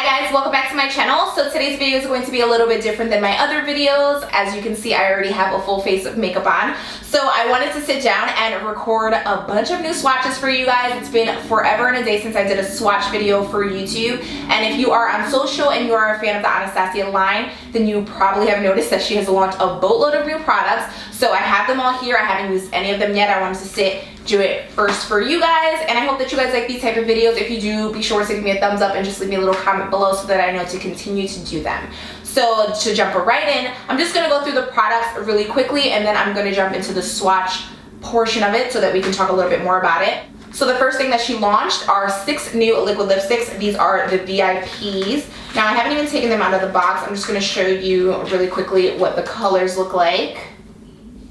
Hi guys, welcome back to my channel. So today's video is going to be a little bit different than my other videos. As you can see, I already have a full face of makeup on. So I wanted to sit down and record a bunch of new swatches for you guys. It's been forever and a day since I did a swatch video for YouTube. And if you are on social and you are a fan of the Anastasia line, then you probably have noticed that she has launched a boatload of new products. So I have them all here. I haven't used any of them yet. I wanted to do it first for you guys, and I hope that you guys like these type of videos. If you do, be sure to give me a thumbs up and just leave me a little comment below so that I know to continue to do them. So to jump right in, I'm just gonna go through the products really quickly, and then I'm gonna jump into the swatch portion of it so that we can talk a little bit more about it. So the first thing that she launched are 6 new liquid lipsticks. These are the VIPs. Now I haven't even taken them out of the box. I'm just gonna show you really quickly what the colors look like.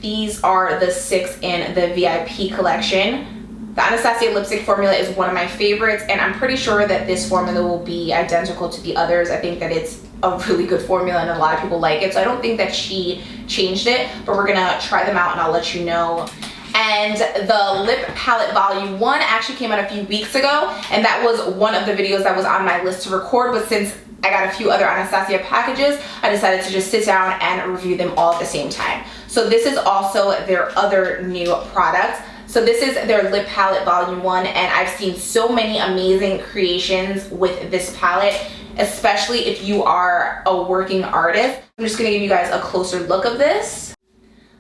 These are the 6 in the VIP collection. The Anastasia lipstick formula is one of my favorites, and I'm pretty sure that this formula will be identical to the others. I think that it's a really good formula and a lot of people like it, so I don't think that she changed it, but we're gonna try them out and I'll let you know. And the lip palette volume 1 actually came out a few weeks ago, and that was one of the videos that was on my list to record, but since I got a few other Anastasia packages, I decided to just sit down and review them all at the same time. So this is also their other new product. So this is their lip palette volume 1, and I've seen so many amazing creations with this palette, especially if you are a working artist. I'm just gonna give you guys a closer look of this.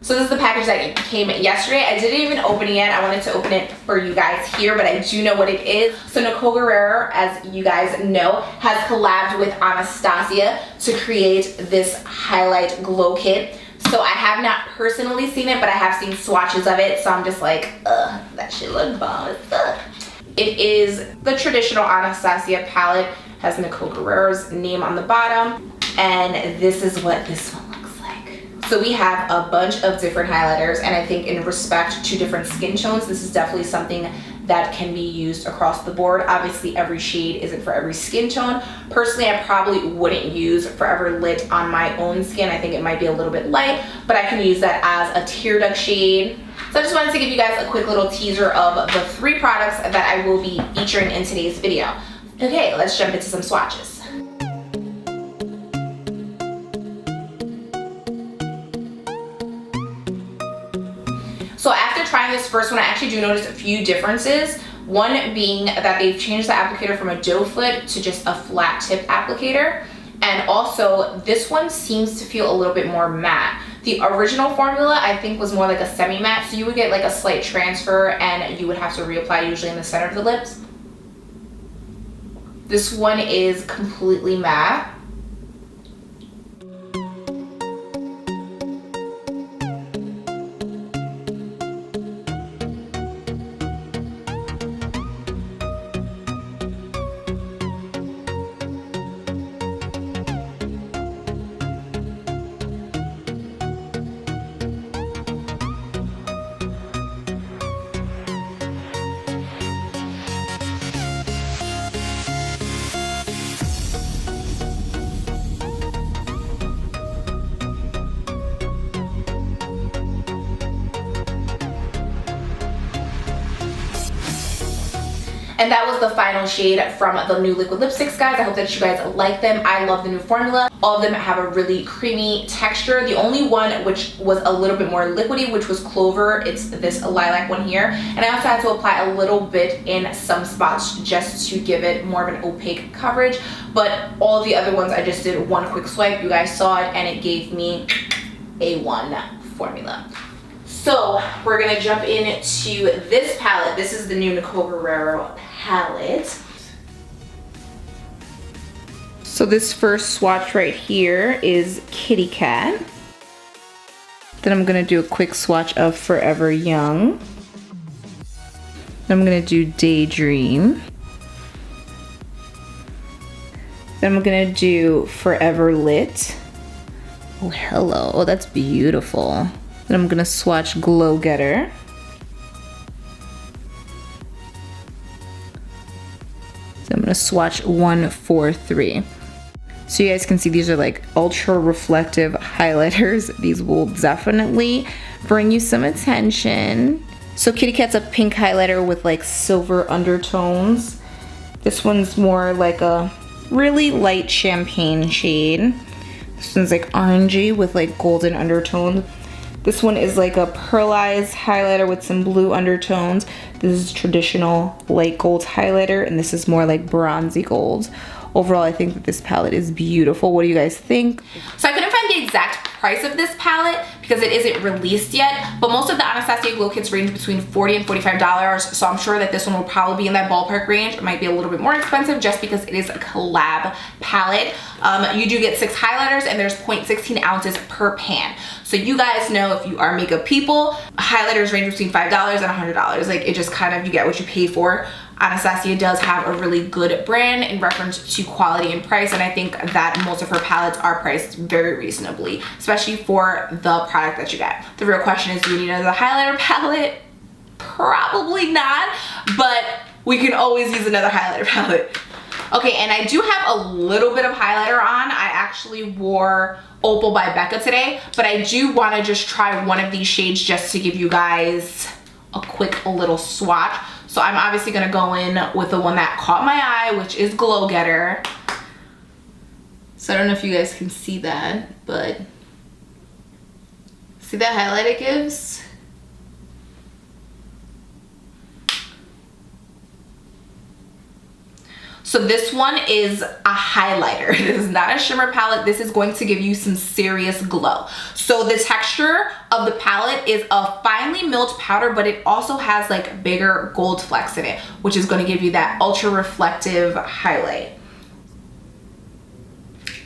So this is the package that came yesterday. I didn't even open it yet. I wanted to open it for you guys here, but I do know what it is. So Nicole Guerriero, as you guys know, has collabed with Anastasia to create this highlight glow kit. So I have not personally seen it, but I have seen swatches of it. So I'm just like, ugh, that shit look bomb as fuck. It is the traditional Anastasia palette, has Nicole Guerriero's name on the bottom, and this is what this one looks like. So we have a bunch of different highlighters, and I think in respect to different skin tones, this is definitely something that can be used across the board. Obviously, every shade isn't for every skin tone. Personally, I probably wouldn't use Forever Lit on my own skin. I think it might be a little bit light, but I can use that as a tear duct shade. So I just wanted to give you guys a quick little teaser of the 3 products that I will be featuring in today's video. Okay, let's jump into some swatches. So after trying this first one, I actually do notice a few differences. One being that they've changed the applicator from a doe foot to just a flat tip applicator. And also, this one seems to feel a little bit more matte. The original formula, I think, was more like a semi-matte, so you would get like a slight transfer and you would have to reapply usually in the center of the lips. This one is completely matte. And that was the final shade from the new liquid lipsticks, guys. I hope that you guys like them. I love the new formula. All of them have a really creamy texture. The only one which was a little bit more liquidy, which was Clover. It's this lilac one here. And I also had to apply a little bit in some spots just to give it more of an opaque coverage. But all of the other ones, I just did one quick swipe. You guys saw it, and it gave me A1 formula. So we're gonna jump into this palette. This is the new Nicole Guerriero palette. So this first swatch right here is Kitty Cat. Then I'm gonna do a quick swatch of Forever Young. Then I'm gonna do Daydream. Then I'm gonna do Forever Lit. Oh, hello, oh, that's beautiful. Then I'm gonna swatch Glow Getter. So I'm gonna swatch 143. So you guys can see these are like ultra reflective highlighters. These will definitely bring you some attention. So Kitty Cat's a pink highlighter with like silver undertones. This one's more like a really light champagne shade. This one's like orangey with like golden undertones. This one is like a pearlized highlighter with some blue undertones. This is traditional light gold highlighter, and this is more like bronzy gold. Overall, I think that this palette is beautiful. What do you guys think? So I couldn't find the exact price of this palette because it isn't released yet, but most of the Anastasia Glow Kits range between $40 and $45, so I'm sure that this one will probably be in that ballpark range. It might be a little bit more expensive just because it is a collab palette. You do get 6 highlighters and there's 0.16 ounces per pan. So you guys know, if you are makeup people, highlighters range between $5 and $100. Like, it just kind of, you get what you pay for. Anastasia does have a really good brand in reference to quality and price, and I think that most of her palettes are priced very reasonably, especially for the product that you get. The real question is, do you need another highlighter palette? Probably not, but we can always use another highlighter palette. Okay, and I do have a little bit of highlighter on. I actually wore Opal by Becca today, but I do want to just try one of these shades just to give you guys a quick little swatch. So I'm obviously gonna go in with the one that caught my eye, which is Glow Getter. So I don't know if you guys can see that, but see that highlight it gives? So this one is a highlighter. This is not a shimmer palette. This is going to give you some serious glow. So the texture of the palette is a finely milled powder, but it also has like bigger gold flecks in it, which is going to give you that ultra reflective highlight.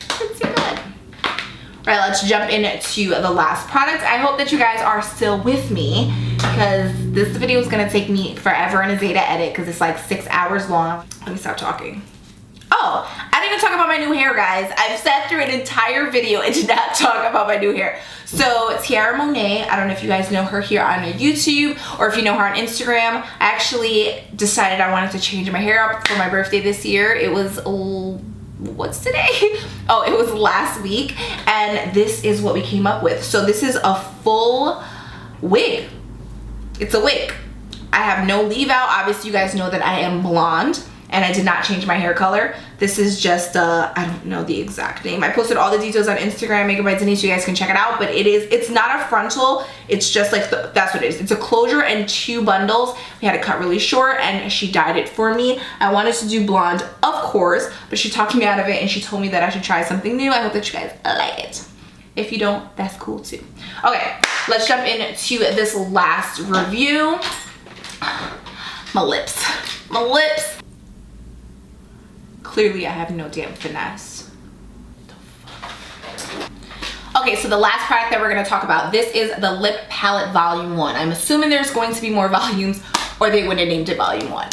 Pretty good. All right, let's jump into the last product. I hope that you guys are still with me because this video is gonna take me forever and a day to edit because it's like 6 hours long. Let me stop talking. Oh, I didn't even talk about my new hair, guys. I've sat through an entire video and did not talk about my new hair. So Tiara Monet, I don't know if you guys know her here on YouTube or if you know her on Instagram. I actually decided I wanted to change my hair up for my birthday this year. It was, what's today? Oh, it was last week, and this is what we came up with. So this is a full wig. It's a wig. I have no leave out. Obviously you guys know that I am blonde and I did not change my hair color. This is just I don't know the exact name. I posted all the details on Instagram, Makeup by Denise, so you guys can check it out, but it's not a frontal. It's just like, that's what it is. It's a closure and 2 bundles. We had it cut really short and she dyed it for me. I wanted to do blonde, of course, but she talked me out of it and she told me that I should try something new. I hope that you guys like it. If you don't, that's cool too. Okay, let's jump into this last review. My lips. My lips. Clearly I have no damn finesse. Okay, so the last product that we're gonna talk about, this is the Lip Palette Volume 1. I'm assuming there's going to be more volumes or they would have named it Volume 1.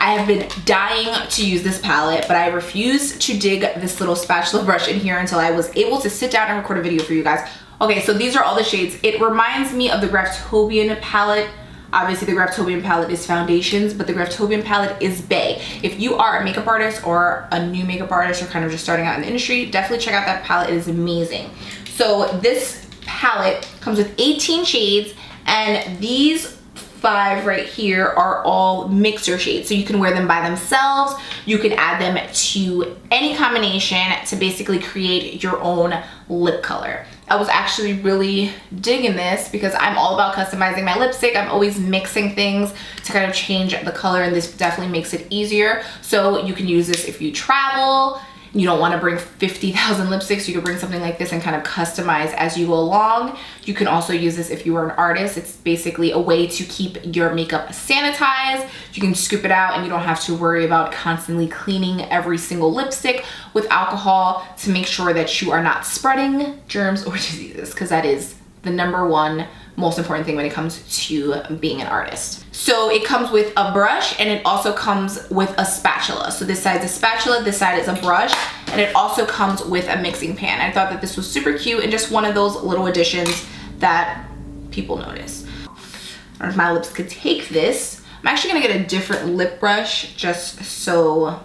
I have been dying to use this palette, but I refuse to dig this little spatula brush in here until I was able to sit down and record a video for you guys. Okay, so these are all the shades. It reminds me of the Graftobian palette. Obviously the Graftobian palette is foundations, but the Graftobian palette is bae. If you are a makeup artist or a new makeup artist or kind of just starting out in the industry, definitely check out that palette. It is amazing. So this palette comes with 18 shades, and these 5 right here are all mixer shades. So you can wear them by themselves. You can add them to any combination to basically create your own lip color. I was actually really digging this because I'm all about customizing my lipstick. I'm always mixing things to kind of change the color, and this definitely makes it easier. So you can use this if you travel, you don't want to bring 50,000 lipsticks, you can bring something like this and kind of customize as you go along. You can also use this if you are an artist. It's basically a way to keep your makeup sanitized. You can scoop it out and you don't have to worry about constantly cleaning every single lipstick with alcohol to make sure that you are not spreading germs or diseases, because that is the #1 most important thing when it comes to being an artist. So it comes with a brush and it also comes with a spatula. So this side is a spatula, this side is a brush, and it also comes with a mixing pan. I thought that this was super cute and just one of those little additions that people notice. I don't know if my lips could take this. I'm actually gonna get a different lip brush just so,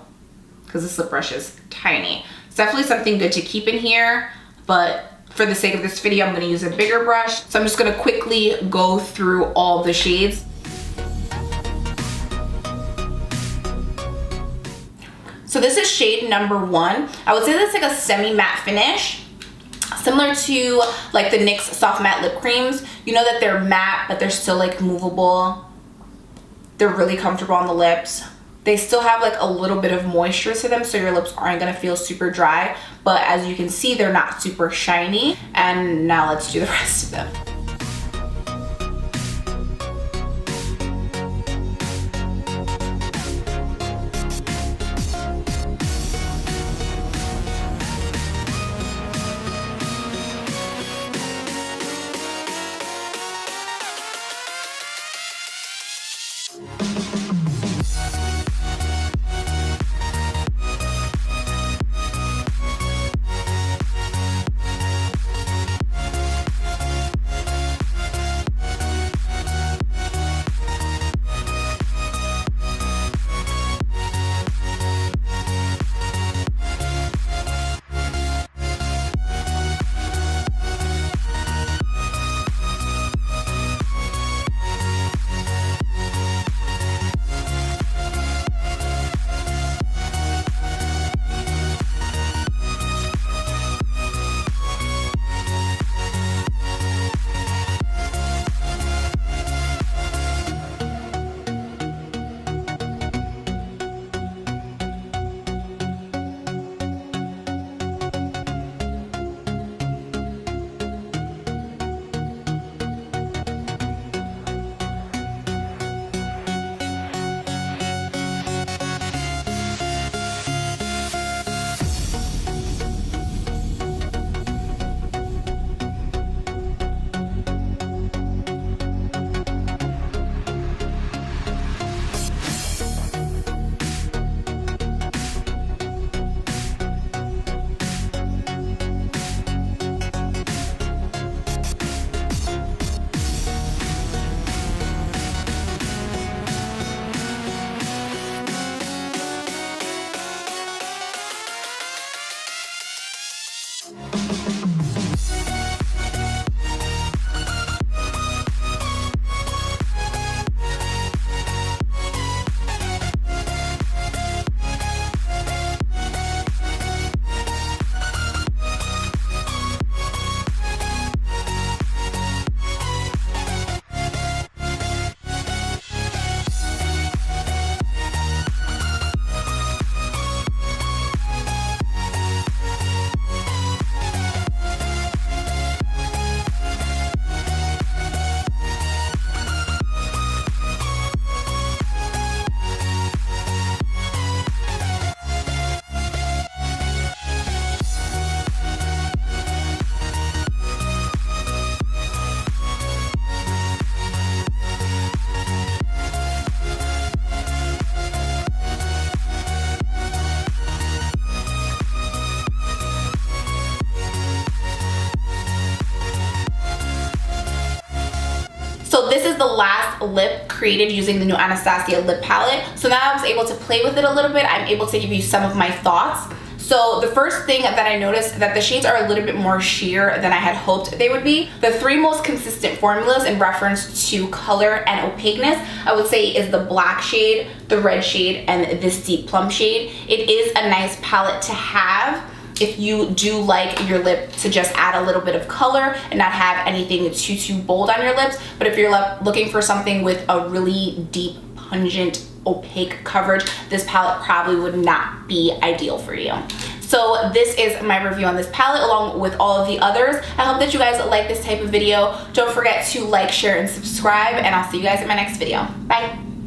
because this lip brush is tiny. It's definitely something good to keep in here, but for the sake of this video, I'm gonna use a bigger brush. So I'm just gonna quickly go through all the shades. So this is shade number 1. I would say that's like a semi-matte finish, similar to like the NYX soft matte lip creams. You know that they're matte, but they're still like movable. They're really comfortable on the lips. They still have like a little bit of moisture to them, so your lips aren't gonna feel super dry, but as you can see, they're not super shiny. And now let's do the rest of them. So this is the last lip created using the new Anastasia lip palette. So now I was able to play with it a little bit. I'm able to give you some of my thoughts. So the first thing that I noticed that the shades are a little bit more sheer than I had hoped they would be. The 3 most consistent formulas in reference to color and opaqueness, I would say, is the black shade, the red shade, and this deep plum shade. It is a nice palette to have if you do like your lip to just add a little bit of color and not have anything too bold on your lips. But if you're looking for something with a really deep, pungent, opaque coverage, this palette probably would not be ideal for you. So this is my review on this palette along with all of the others. I hope that you guys like this type of video. Don't forget to like, share, and subscribe, and I'll see you guys in my next video. Bye.